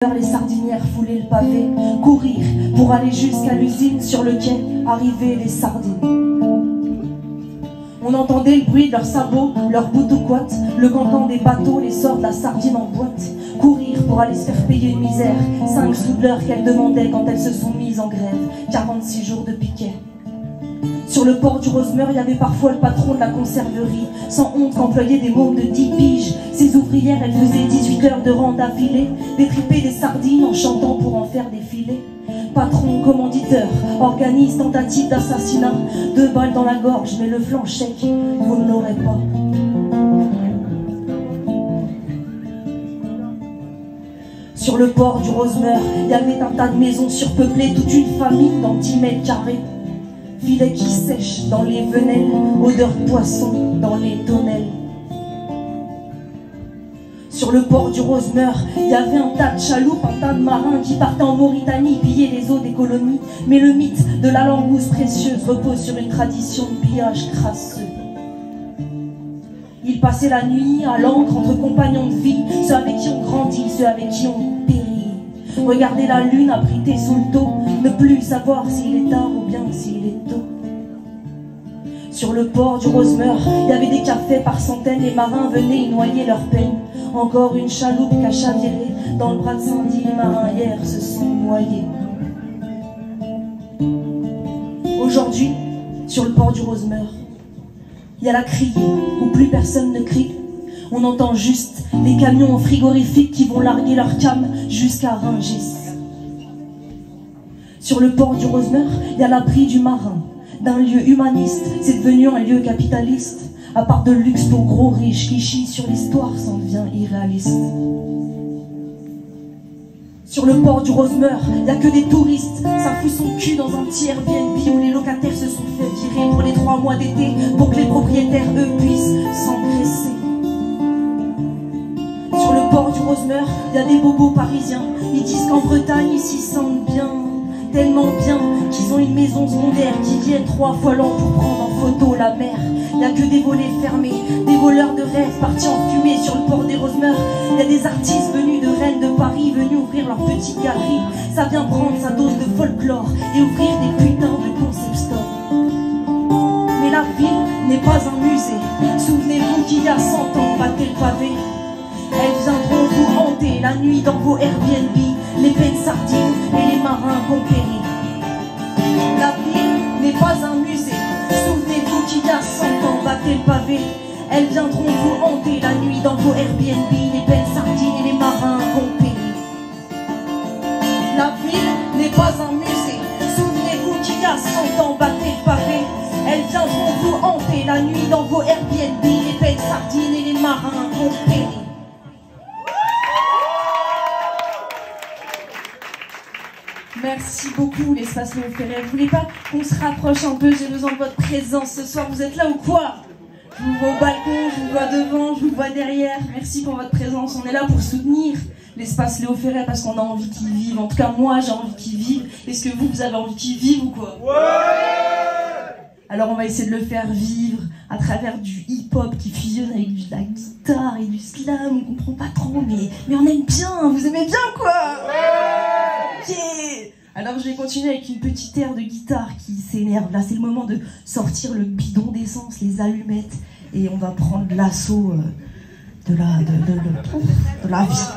Les sardinières foulaient le pavé, courir pour aller jusqu'à l'usine, sur le quai arrivaient les sardines. On entendait le bruit de leurs sabots, leurs boutouquottes, le cancan des bateaux, les sorts de la sardine en boîte. Courir pour aller se faire payer une misère, 5 sous de l'heure qu'elles demandaient quand elles se sont mises en grève, 46 jours de piquet. Sur le port du Rosemeur, il y avait parfois le patron de la conserverie, sans honte qu'employait des mômes de 10 piges. Ces ouvrières, elles faisaient 18 heures de rang d'affilée, détriper des sardines en chantant pour en faire des filets. Patron, commanditeur, organise tentative d'assassinat, 2 balles dans la gorge, mais le flanc chèque, vous ne l'aurez pas. Sur le port du Rosemeur, il y avait un tas de maisons surpeuplées, toute une famille dans 10 mètres carrés. Filets qui sèchent dans les venelles, odeur de poisson dans les tonnelles. Sur le port du Rosemeur, il y avait un tas de chaloupes, un tas de marins qui partaient en Mauritanie piller les eaux des colonies. Mais le mythe de la langouste précieuse repose sur une tradition de pillage crasseux. Ils passaient la nuit à l'ancre entre compagnons de vie, ceux avec qui on grandit, ceux avec qui on périt. Regarder la lune abritée sous le taux, ne plus savoir s'il est tard ou bien s'il est tôt. Sur le port du Rosemeur, il y avait des cafés par centaines, les marins venaient y noyer leur peine. Encore une chaloupe qui a chaviré, dans le bras de Saint-Dié, les marins hier se sont noyés. Aujourd'hui, sur le port du Rosemeur, il y a la criée, où plus personne ne crie. On entend juste les camions frigorifiques qui vont larguer leur cam jusqu'à Rungis. Sur le port du Rosemeur, il y a l'abri du marin. D'un lieu humaniste, c'est devenu un lieu capitaliste. À part de luxe pour gros riches qui chient sur l'histoire, ça en devient irréaliste. Sur le port du Rosemeur, il n'y a que des touristes. Ça fout son cul dans un petit Airbnb où les locataires se sont fait virer pour les 3 mois d'été pour que les propriétaires, eux, puissent s'engraisser. Sur le port du Rosemeur, il y a des bobos parisiens. Ils disent qu'en Bretagne, ils s'y sentent bien, tellement bien qu'ils ont une maison secondaire, qui viennent 3 fois l'an pour prendre en photo la mer. Il n'y a que des volets fermés, des voleurs de rêves partis en fumée sur le port des Rosemeurs. Il y a des artistes venus de Rennes, de Paris, venus ouvrir leur petite galerie. Ça vient prendre sa dose de folklore et ouvrir des putains de concept stores. Mais la ville n'est pas un musée. Souvenez-vous qu'il y a 100 ans, battez le pavé. Elles viendront vous hanter la nuit dans vos Airbnb, les peines sardines et les marins qu'on périt. La ville n'est pas un musée. Souvenez-vous qu'il y a 100 ans, battez le pavé. Elles viendront vous hanter la nuit dans vos Airbnb, les peines sardines et les marins qu'on périt. La ville n'est pas un musée. Souvenez-vous qu'il y a 100 ans, battez le pavé. Elles viendront vous hanter la nuit dans vos Airbnb, les peines sardines et les marins qu'on périt. Merci beaucoup l'espace Léo Ferré. Vous voulez pas qu'on se rapproche un peu? J'ai besoin de votre présence ce soir. Vous êtes là ou quoi? Je vous vois au balcon, je vous vois devant, je vous vois derrière. Merci pour votre présence. On est là pour soutenir l'espace Léo Ferré parce qu'on a envie qu'il vive. En tout cas, moi, j'ai envie qu'il vive. Est-ce que vous avez envie qu'il vive ou quoi? Ouais! Alors, on va essayer de le faire vivre à travers du hip-hop qui fusionne avec de la guitare et du slam. On comprend pas trop, mais on aime bien. Vous aimez bien, quoi? Ouais! Yeah! Alors je vais continuer avec une petite aire de guitare qui s'énerve. Là c'est le moment de sortir le bidon d'essence, les allumettes, et on va prendre l'assaut de la vie.